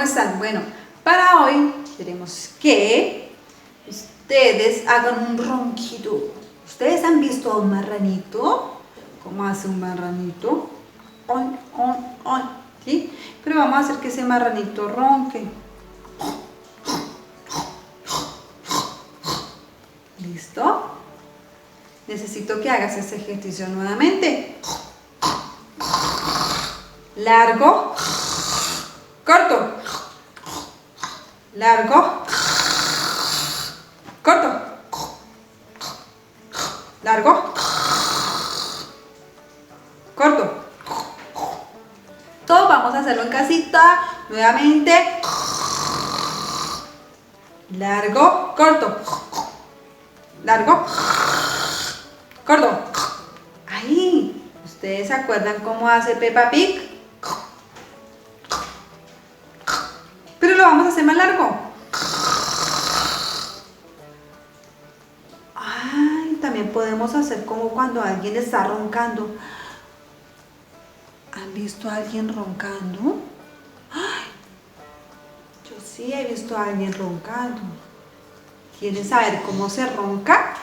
están? Bueno, para hoy tenemos que ustedes hagan un ronquido. ¿Ustedes han visto a un marranito? ¿Cómo hace un marranito? On, ¿sí? Pero vamos a hacer que ese marranito ronque. ¿Listo? Necesito que hagas ese ejercicio nuevamente. Largo, corto, largo, corto, largo, corto. Todos vamos a hacerlo en casita. Nuevamente. Largo, corto, largo, corto. Ahí. ¿Ustedes se acuerdan cómo hace Peppa Pig? Pero lo vamos a hacer más largo. Ay, también podemos hacer como cuando alguien está roncando. ¿Han visto a alguien roncando? Ay, yo sí he visto a alguien roncando. ¿Quieren saber cómo se ronca?